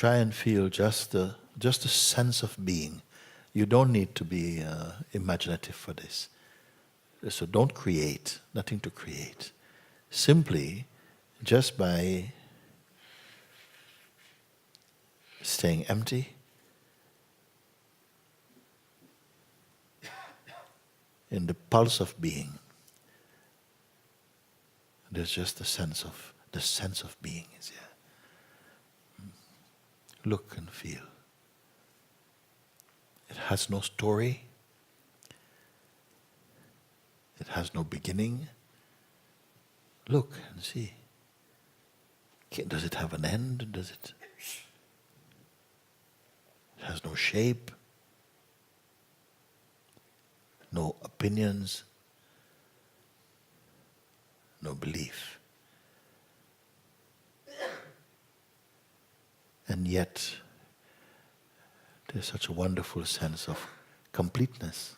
try and feel just a sense of being. You don't need to be imaginative for this. So don't create, nothing to create. Simply, just by staying empty, in the pulse of being, there's just the sense of being is here. Look and feel. It has no story. It has no beginning. Look and see. Does it have an end? It has no shape, no opinions, no belief. And yet, there's such a wonderful sense of completeness,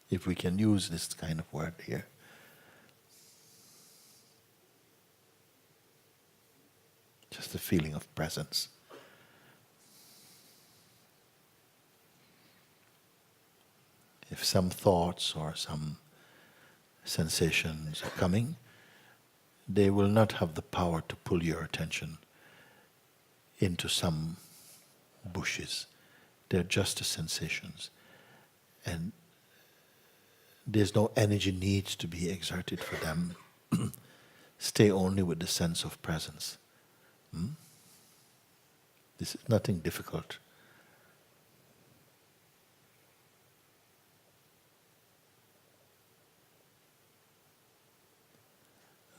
if we can use this kind of word here. Just a feeling of presence. If some thoughts or some sensations are coming, they will not have the power to pull your attention into some bushes. They're just the sensations. And there's no energy needs to be exerted for them. Stay only with the sense of presence. This is nothing difficult.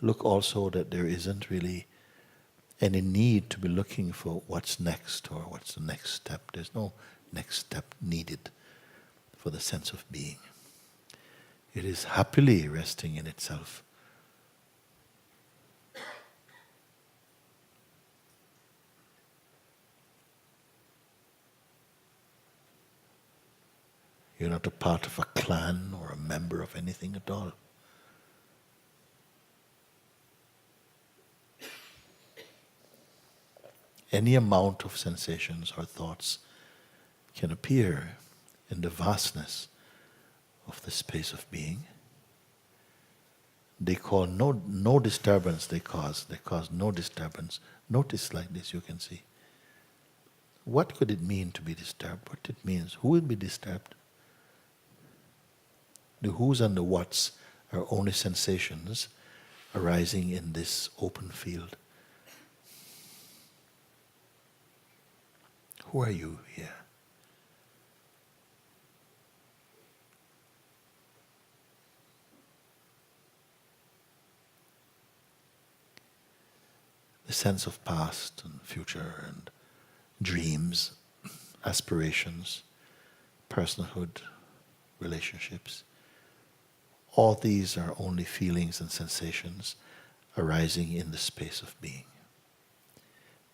Look also that there isn't really any need to be looking for what's next or what's the next step. There's no next step needed for the sense of being. It is happily resting in itself. You're not a part of a clan or a member of anything at all. Any amount of sensations or thoughts can appear in the vastness of the space of being. They cause no disturbance, they cause no disturbance. Notice like this, you can see. What could it mean to be disturbed? What it means? Who will be disturbed? The who's and the what's are only sensations arising in this open field. Who are you here? The sense of past and future and dreams, aspirations, personhood, relationships. All these are only feelings and sensations arising in the space of being.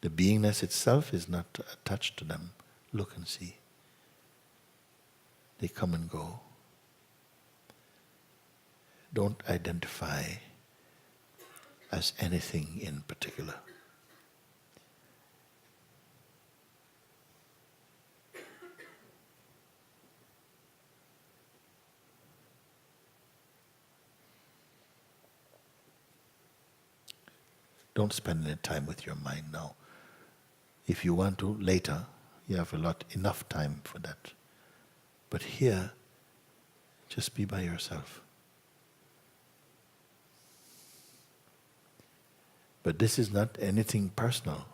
The beingness itself is not attached to them. Look and see. They come and go. Don't identify as anything in particular. Don't spend any time with your mind now. If you want to, later, you have enough time for that. But here, just be by yourself. But this is not anything personal.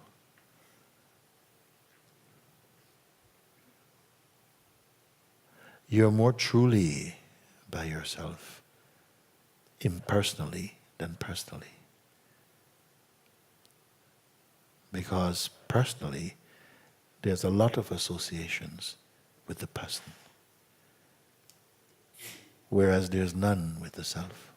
You're more truly by yourself, impersonally than personally. Because personally, there's a lot of associations with the person, whereas there's none with the self.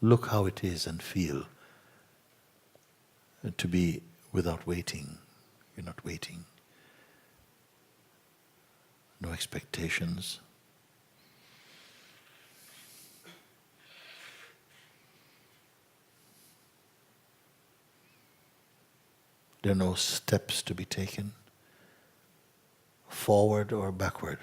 Look how it is and feel to be without waiting. You're not waiting. No expectations. There are no steps to be taken, forward or backward.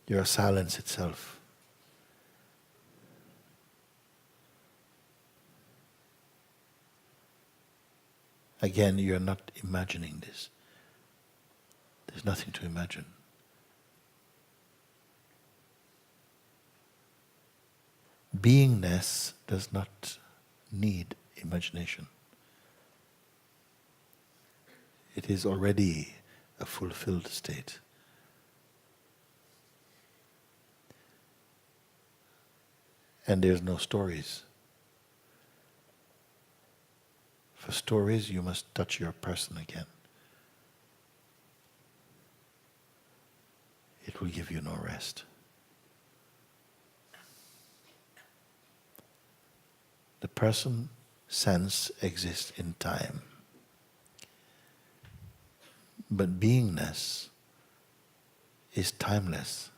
You're silence itself. Again, you're not imagining this. There's nothing to imagine. Beingness does not need imagination. It is already a fulfilled state. And there's no stories. For stories, you must touch your person again. It will give you no rest. The person sense exists in time. But beingness is timeless.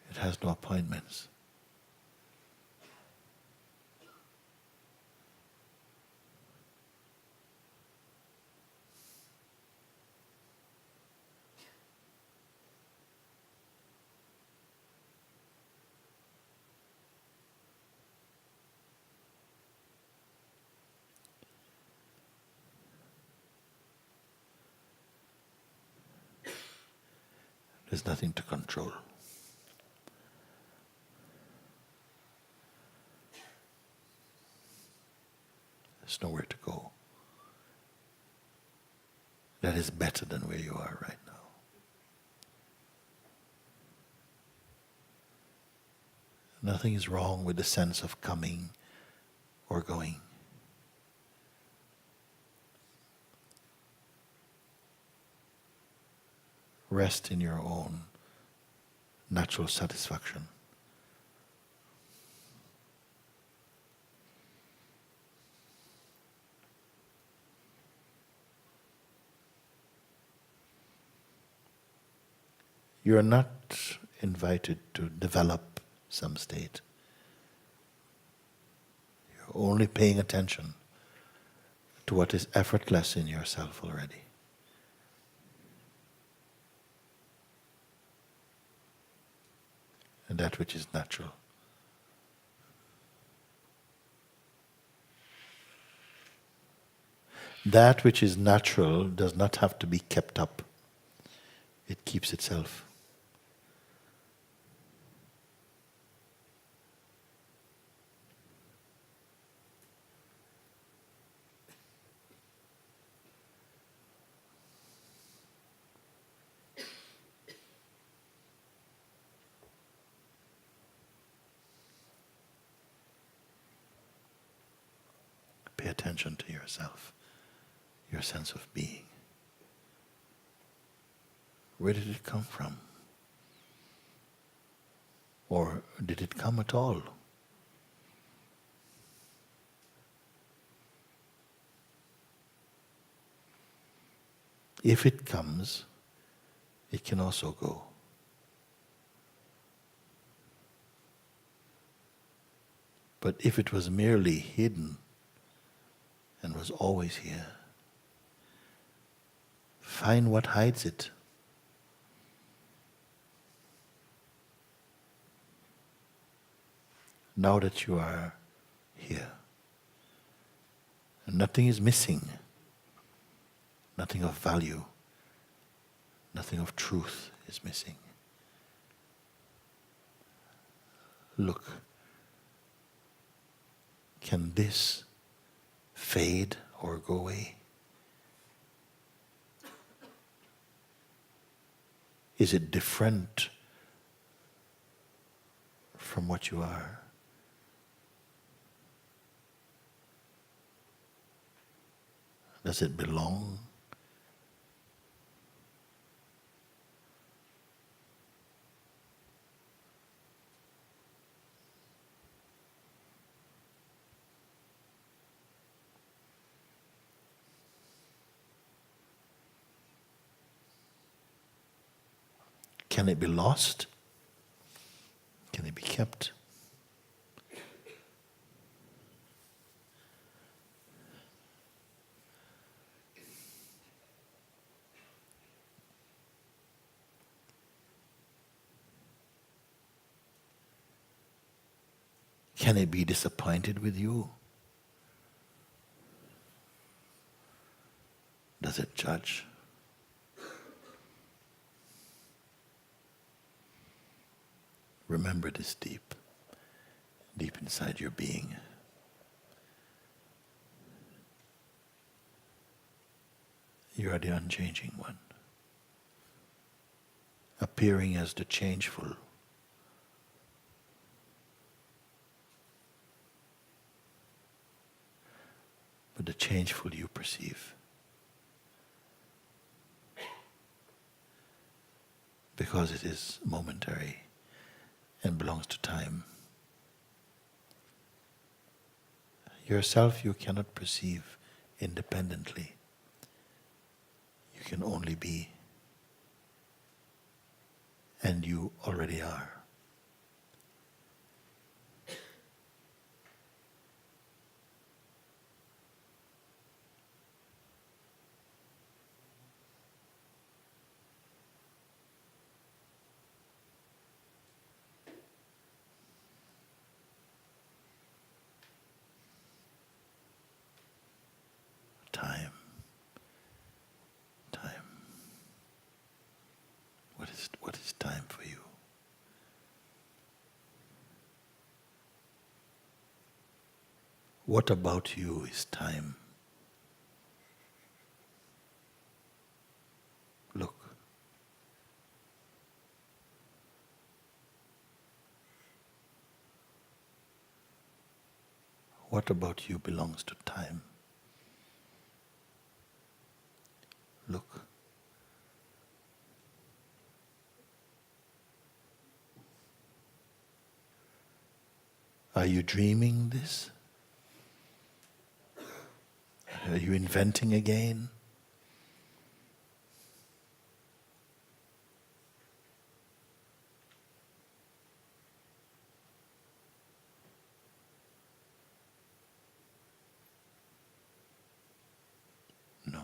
It has no appointments. There's nothing to control. There's nowhere to go. That is better than where you are right now. Nothing is wrong with the sense of coming or going. Rest in your own natural satisfaction. You are not invited to develop some state. You're only paying attention to what is effortless in yourself already. And that which is natural. That which is natural does not have to be kept up. It keeps itself. Pay attention to yourself, your sense of being. Where did it come from? Or did it come at all? If it comes, it can also go. But if it was merely hidden and was always here, find what hides it. Now that you are here, and nothing is missing, nothing of value, nothing of truth is missing. Look, can this fade or go away? Is it different from what you are? Does it belong? Can it be lost? Can it be kept? Can it be disappointed with you? Does it judge? Remember this deep inside your being. You are the unchanging one, appearing as the changeful. But the changeful you perceive. Because it is momentary and belongs to time. Yourself you cannot perceive independently. You can only be. And you already are. Time. What is time for you? What about you is time? Look. What about you belongs to time? Look. Are you dreaming this? Are you inventing again? No.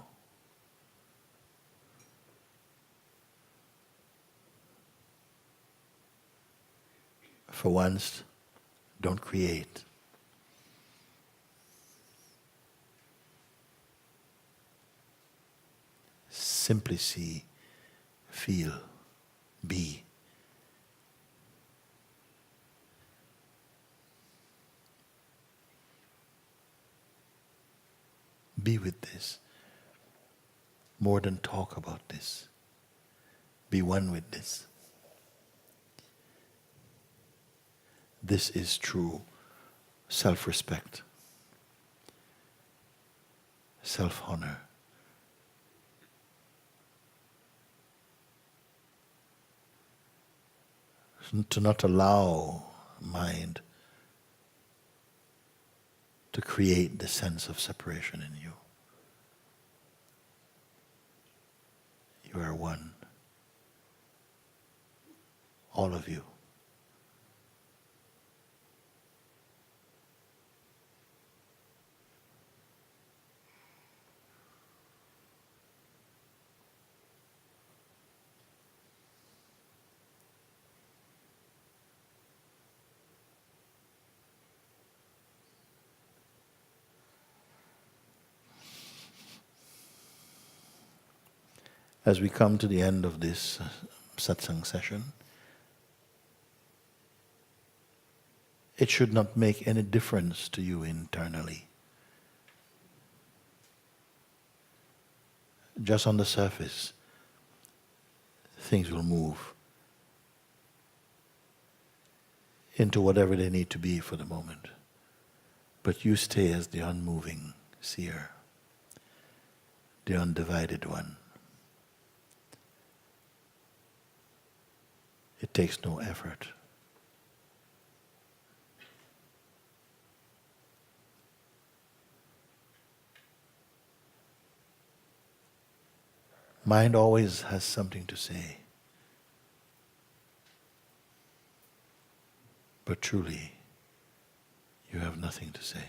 For once, don't create. Simply see, feel, be. Be with this. More than talk about this. Be one with this. This is true self-respect, self-honor. To not allow mind to create the sense of separation in you. You are one. All of you. As we come to the end of this satsang session, it should not make any difference to you internally. Just on the surface, things will move into whatever they need to be for the moment. But you stay as the unmoving seer, the undivided one. It takes no effort. Mind always has something to say. but truly you have nothing to say.